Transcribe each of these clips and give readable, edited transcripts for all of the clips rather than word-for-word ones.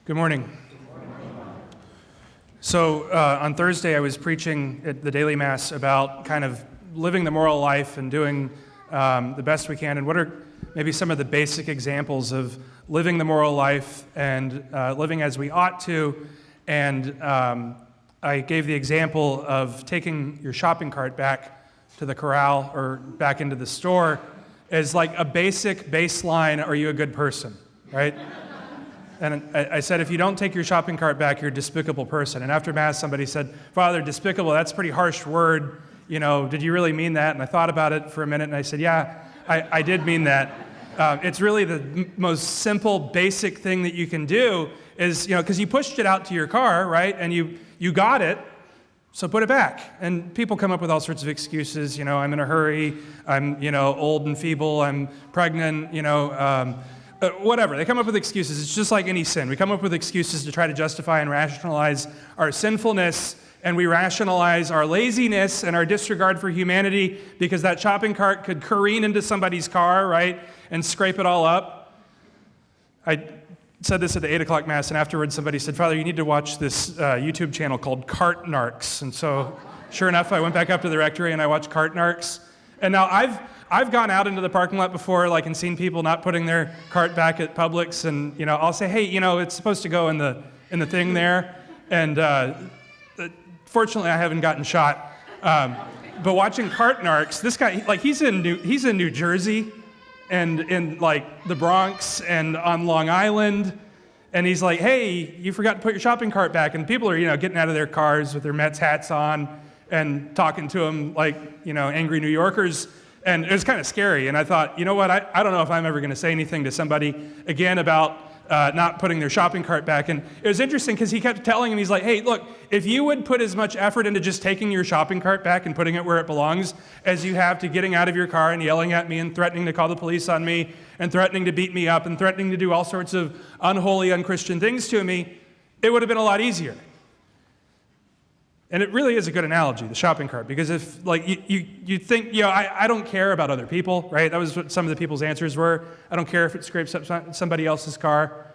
Good morning. So on Thursday, I was preaching at the daily mass about kind of living the moral life and doing the best we can. And what are maybe some of the basic examples of living the moral life and living as we ought to? And I gave the example of taking your shopping cart back to the corral or back into the store as like a basic baseline, are you a good person, right? And I said, if you don't take your shopping cart back, you're a despicable person. And after Mass, somebody said, Father, despicable, that's a pretty harsh word. You know, did you really mean that? And I thought about it for a minute, and I said, yeah, I did mean that. It's really the most simple, basic thing that you can do is, you know, because you pushed it out to your car, right? And you got it, so put it back. And people come up with all sorts of excuses. You know, I'm in a hurry. I'm, you know, old and feeble. I'm pregnant, you know, whatever. They come up with excuses. It's just like any sin. We come up with excuses to try to justify and rationalize our sinfulness, and we rationalize our laziness and our disregard for humanity because that shopping cart could careen into somebody's car, right, and scrape it all up. I said this at the 8 o'clock Mass, and afterwards somebody said, Father, you need to watch this YouTube channel called Cart Narcs. And so, sure enough, I went back up to the rectory and I watched Cart Narcs. And now I've gone out into the parking lot before, like, and seen people not putting their cart back at Publix, and, you know, I'll say, hey, you know, it's supposed to go in the thing there, and fortunately, I haven't gotten shot. But watching Cart Narcs, this guy, like, he's in New Jersey, and in like the Bronx, and on Long Island, and he's like, hey, you forgot to put your shopping cart back, and people are, you know, getting out of their cars with their Mets hats on, and talking to him like, you know, angry New Yorkers. And it was kind of scary. And I thought, you know what, I don't know if I'm ever going to say anything to somebody again about not putting their shopping cart back. And it was interesting because he kept telling him, he's like, hey, look, if you would put as much effort into just taking your shopping cart back and putting it where it belongs as you have to getting out of your car and yelling at me and threatening to call the police on me and threatening to beat me up and threatening to do all sorts of unholy, unchristian things to me, it would have been a lot easier. And it really is a good analogy, the shopping cart, because if, like, you think, you know, I don't care about other people, right? That was what some of the people's answers were. I don't care if it scrapes up somebody else's car.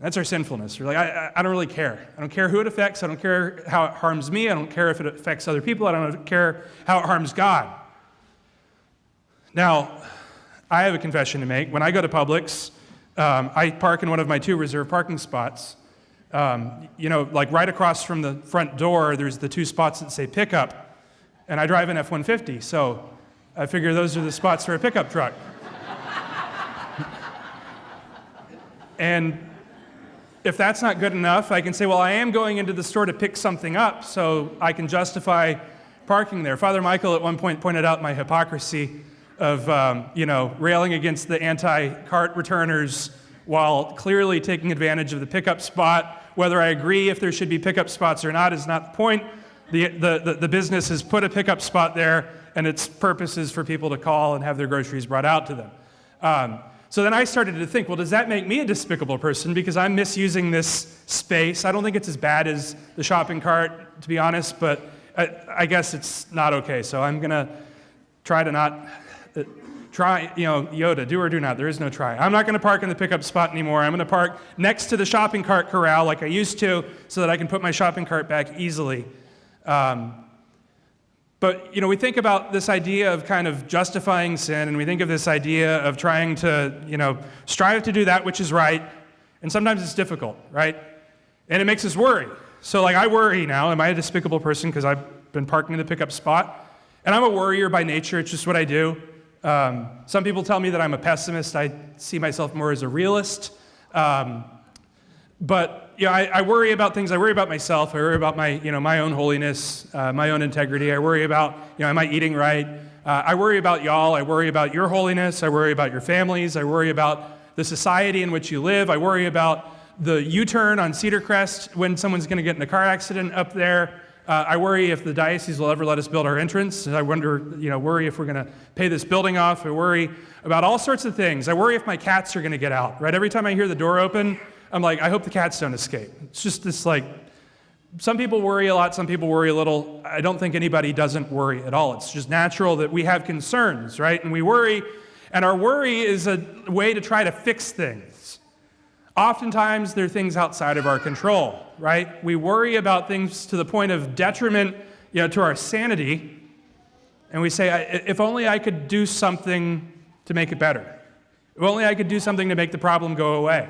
That's our sinfulness. We're like, I don't really care. I don't care who it affects. I don't care how it harms me. I don't care if it affects other people. I don't care how it harms God. Now, I have a confession to make. When I go to Publix, I park in one of my 2 reserved parking spots. You know, like right across from the front door, there's the 2 spots that say pickup, and I drive an F-150, so I figure those are the spots for a pickup truck. And if that's not good enough, I can say, well, I am going into the store to pick something up, so I can justify parking there. Father Michael at one point pointed out my hypocrisy of, you know, railing against the anti-cart returners while clearly taking advantage of the pickup spot. Whether I agree if there should be pickup spots or not is not the point. The business has put a pickup spot there, and its purpose is for people to call and have their groceries brought out to them. So then I started to think, well, does that make me a despicable person because I'm misusing this space? I don't think it's as bad as the shopping cart, to be honest, but I guess it's not okay. So I'm going to try to not... Try, you know, Yoda, do or do not. There is no try. I'm not going to park in the pickup spot anymore. I'm going to park next to the shopping cart corral like I used to so that I can put my shopping cart back easily. But, you know, we think about this idea of kind of justifying sin, and we think of this idea of trying to, you know, strive to do that which is right, and sometimes it's difficult, right? And it makes us worry. So, like, I worry now. Am I a despicable person because I've been parking in the pickup spot? And I'm a worrier by nature. It's just what I do. Some people tell me that I'm a pessimist. I see myself more as a realist. But you know, I worry about things. I worry about myself. I worry about my own holiness, my own integrity. I worry about, am I eating right? I worry about y'all. I worry about your holiness. I worry about your families. I worry about the society in which you live. I worry about the U-turn on Cedar Crest when someone's going to get in a car accident up there. I worry if the diocese will ever let us build our entrance. I worry if we're going to pay this building off. I worry about all sorts of things. I worry if my cats are going to get out, right? Every time I hear the door open, I'm like, I hope the cats don't escape. It's just this, like, some people worry a lot, some people worry a little. I don't think anybody doesn't worry at all. It's just natural that we have concerns, right? And we worry, and our worry is a way to try to fix things. Oftentimes, they're things outside of our control, right? We worry about things to the point of detriment, to our sanity, and we say, if only I could do something to make it better. If only I could do something to make the problem go away.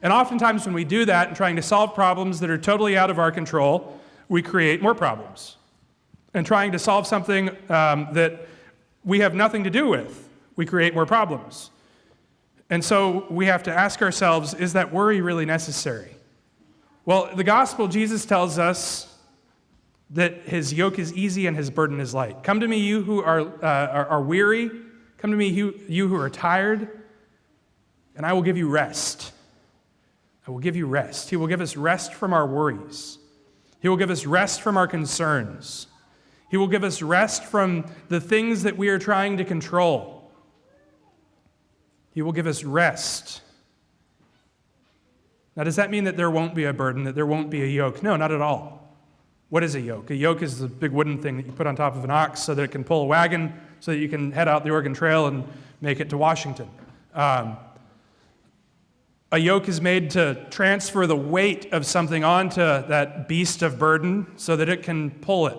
And oftentimes when we do that and trying to solve problems that are totally out of our control, we create more problems. And trying to solve something that we have nothing to do with, we create more problems. And so we have to ask ourselves, is that worry really necessary? Well, the gospel, Jesus tells us that his yoke is easy and his burden is light. Come to me, you who are weary. Come to me, you who are tired, and I will give you rest. I will give you rest. He will give us rest from our worries. He will give us rest from our concerns. He will give us rest from the things that we are trying to control. He will give us rest. Now, does that mean that there won't be a burden, that there won't be a yoke? No, not at all. What is a yoke? A yoke is the big wooden thing that you put on top of an ox so that it can pull a wagon, so that you can head out the Oregon Trail and make it to Washington. A yoke is made to transfer the weight of something onto that beast of burden so that it can pull it,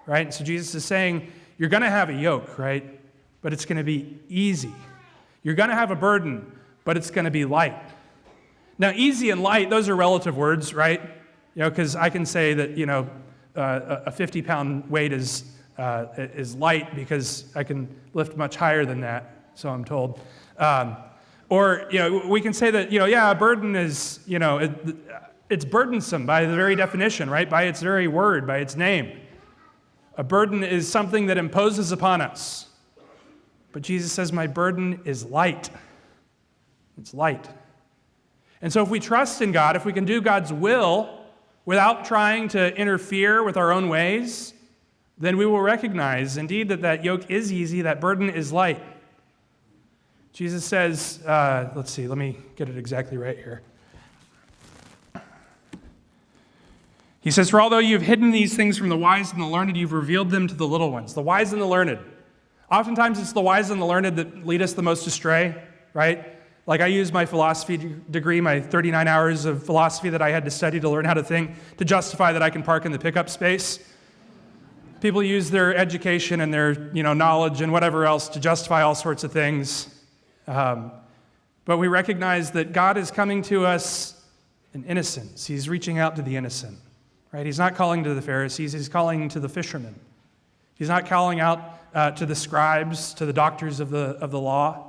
right? And so Jesus is saying, you're going to have a yoke, right? But it's going to be easy. You're going to have a burden, but it's going to be light. Now, easy and light, those are relative words, right? Because I can say that, a 50-pound weight is light because I can lift much higher than that, so I'm told. Or we can say that, a burden is, it's burdensome by the very definition, right? By its very word, by its name. A burden is something that imposes upon us. But Jesus says, my burden is light. It's light. And so if we trust in God, if we can do God's will without trying to interfere with our own ways, then we will recognize, indeed, that yoke is easy, that burden is light. Jesus says, let's see, let me get it exactly right here. He says, for although you've hidden these things from the wise and the learned, you've revealed them to the little ones. The wise and the learned. Oftentimes it's the wise and the learned that lead us the most astray, right? Like I used my philosophy degree, my 39 hours of philosophy that I had to study to learn how to think, to justify that I can park in the pickup space. People use their education and their knowledge and whatever else to justify all sorts of things. But we recognize that God is coming to us in innocence. He's reaching out to the innocent, right? He's not calling to the Pharisees. He's calling to the fishermen. He's not calling out to the scribes, to the doctors of the law.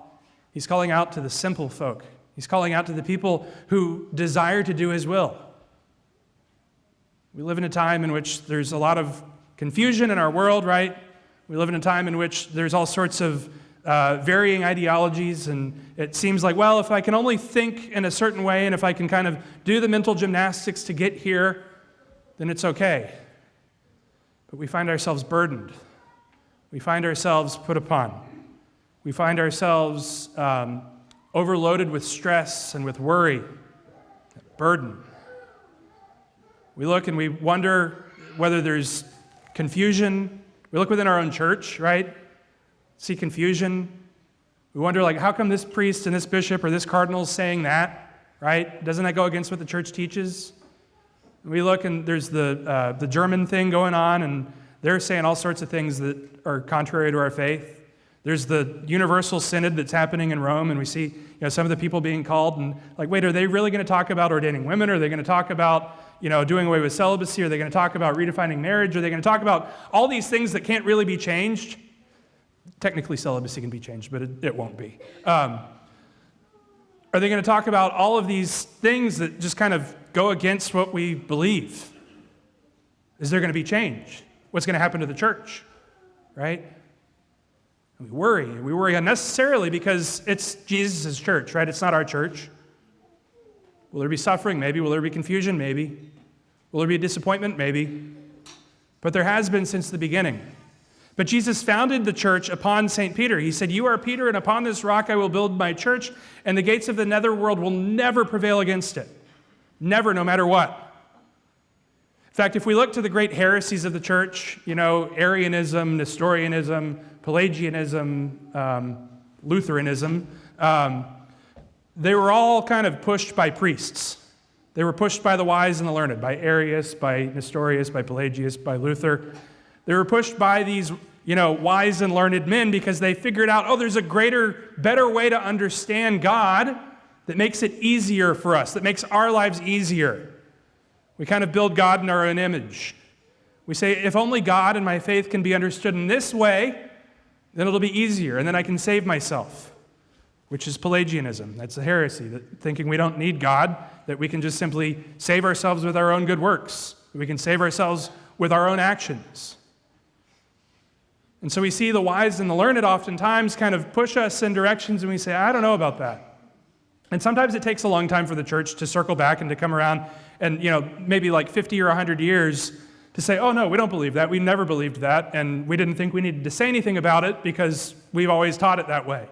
He's calling out to the simple folk. He's calling out to the people who desire to do his will. We live in a time in which there's a lot of confusion in our world, right? We live in a time in which there's all sorts of varying ideologies, and it seems like, well, if I can only think in a certain way, and if I can kind of do the mental gymnastics to get here, then it's okay. But we find ourselves burdened. We find ourselves put upon. We find ourselves overloaded with stress and with worry, burden. We look and we wonder whether there's confusion. We look within our own church, right? See confusion. We wonder, how come this priest and this bishop or this cardinal is saying that, right? Doesn't that go against what the church teaches? And we look and there's the German thing going on, and they're saying all sorts of things that are contrary to our faith. There's the universal synod that's happening in Rome, and we see some of the people being called, and wait, are they really going to talk about ordaining women? Are they going to talk about doing away with celibacy? Are they going to talk about redefining marriage? Are they going to talk about all these things that can't really be changed? Technically, celibacy can be changed, but it won't be. Are they going to talk about all of these things that just kind of go against what we believe? Is there going to be change? What's going to happen to the church, right? We worry unnecessarily because it's Jesus' church, right? It's not our church. Will there be suffering? Maybe. Will there be confusion? Maybe. Will there be a disappointment? Maybe. But there has been since the beginning. But Jesus founded the church upon St. Peter. He said, you are Peter, and upon this rock I will build my church, and the gates of the netherworld will never prevail against it. Never, no matter what. In fact, if we look to the great heresies of the church, Arianism, Nestorianism, Pelagianism, Lutheranism, they were all kind of pushed by priests. They were pushed by the wise and the learned, by Arius, by Nestorius, by Pelagius, by Luther. They were pushed by these, wise and learned men because they figured out, there's a greater, better way to understand God that makes it easier for us, that makes our lives easier. We kind of build God in our own image. We say, if only God and my faith can be understood in this way, then it'll be easier, and then I can save myself, which is Pelagianism. That's a heresy, thinking we don't need God, that we can just simply save ourselves with our own good works. We can save ourselves with our own actions. And so we see the wise and the learned oftentimes kind of push us in directions, and we say, I don't know about that. And sometimes it takes a long time for the church to circle back and to come around and, maybe like 50 or 100 years to say, oh, no, we don't believe that. We never believed that, and we didn't think we needed to say anything about it because we've always taught it that way.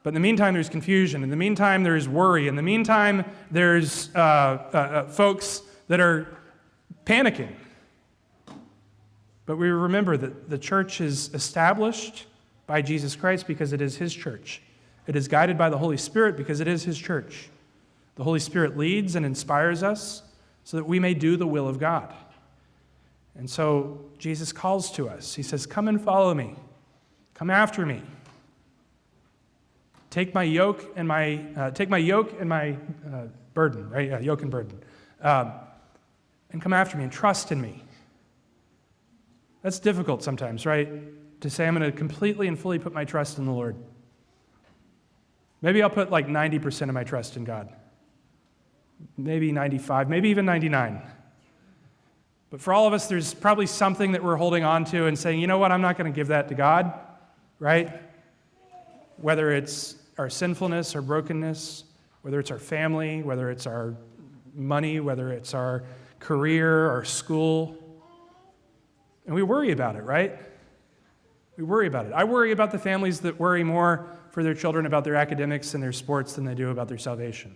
But in the meantime, there's confusion. In the meantime, there's worry. In the meantime, there's folks that are panicking. But we remember that the church is established by Jesus Christ because it is his church. It is guided by the Holy Spirit because it is his church. The Holy Spirit leads and inspires us so that we may do the will of God. And so Jesus calls to us. He says, come and follow me. Come after me. Take my yoke and my burden, right? Yeah, yoke and burden. And come after me and trust in me. That's difficult sometimes, right? To say I'm going to completely and fully put my trust in the Lord. Maybe I'll put like 90% of my trust in God. Maybe 95, maybe even 99. But for all of us, there's probably something that we're holding on to and saying, you know what, I'm not going to give that to God, right? Whether it's our sinfulness, our brokenness, whether it's our family, whether it's our money, whether it's our career, our school. And we worry about it, right? We worry about it. I worry about the families that worry more for their children about their academics and their sports than they do about their salvation.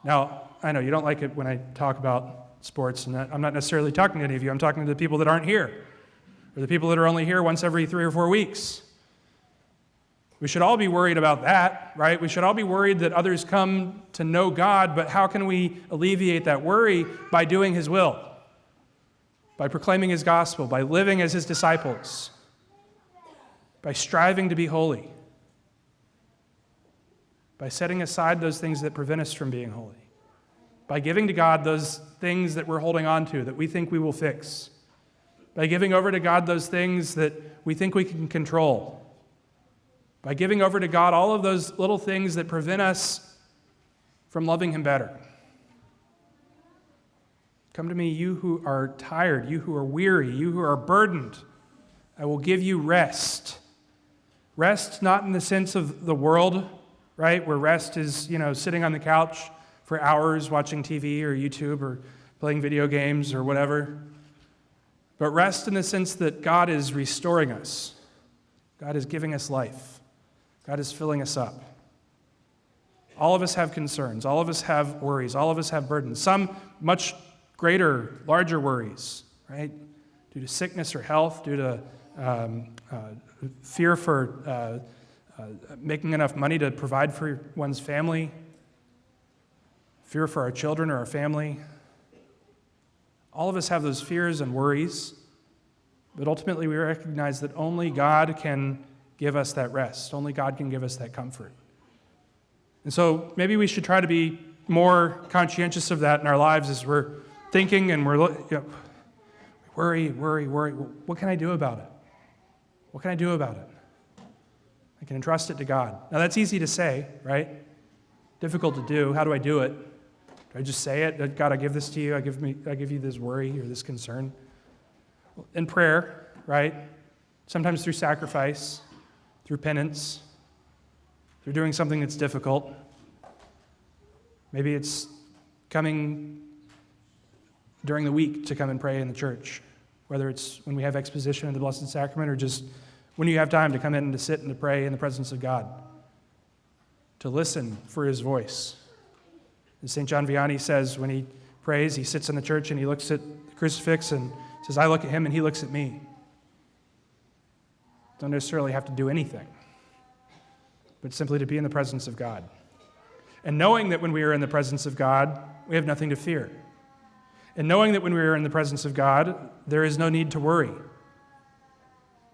Now, I know you don't like it when I talk about sports, and I'm not necessarily talking to any of you. I'm talking to the people that aren't here, or the people that are only here once every 3 or 4 weeks. We should all be worried about that, right? We should all be worried that others come to know God, but how can we alleviate that worry? By doing his will, by proclaiming his gospel, by living as his disciples, by striving to be holy, by setting aside those things that prevent us from being holy, by giving to God those things that we're holding on to that we think we will fix, by giving over to God those things that we think we can control, by giving over to God all of those little things that prevent us from loving him better. Come to me, you who are tired, you who are weary, you who are burdened. I will give you rest. Rest not in the sense of the world, right, where rest is, sitting on the couch for hours watching TV or YouTube or playing video games or whatever. But rest in the sense that God is restoring us. God is giving us life. God is filling us up. All of us have concerns. All of us have worries. All of us have burdens. Some much greater, larger worries, right? Due to sickness or health, due to fear for making enough money to provide for one's family, fear for our children or our family. All of us have those fears and worries, but ultimately we recognize that only God can give us that rest. Only God can give us that comfort. And so maybe we should try to be more conscientious of that in our lives as we're thinking and we're worry. What can I do about it? What can I do about it? I can entrust it to God. Now that's easy to say, right? Difficult to do. How do I do it? Do I just say it? God, I give this to you. I give you this worry or this concern. In prayer, right? Sometimes through sacrifice, through penance, through doing something that's difficult. Maybe it's coming during the week to come and pray in the church, whether it's when we have exposition of the Blessed Sacrament or just when you have time to come in and to sit and to pray in the presence of God, to listen for his voice. As St. John Vianney says, when he prays, he sits in the church and he looks at the crucifix and says, I look at him and he looks at me. Don't necessarily have to do anything. but simply to be in the presence of God. And knowing that when we are in the presence of God, we have nothing to fear. And knowing that when we are in the presence of God, there is no need to worry,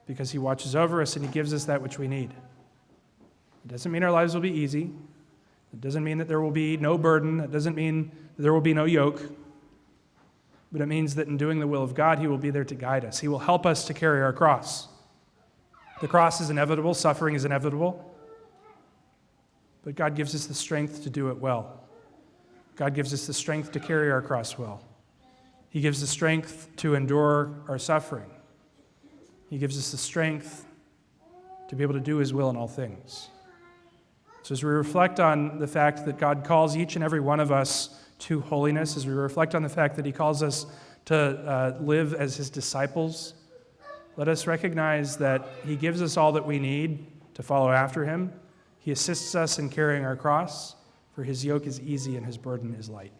because he watches over us and he gives us that which we need. It doesn't mean our lives will be easy. It doesn't mean that there will be no burden. It doesn't mean that there will be no yoke. But it means that in doing the will of God, he will be there to guide us. He will help us to carry our cross. The cross is inevitable. Suffering is inevitable. But God gives us the strength to do it well. God gives us the strength to carry our cross well. He gives the strength to endure our suffering. He gives us the strength to be able to do his will in all things. So as we reflect on the fact that God calls each and every one of us to holiness, as we reflect on the fact that he calls us to live as his disciples, let us recognize that he gives us all that we need to follow after him. He assists us in carrying our cross, for his yoke is easy and his burden is light.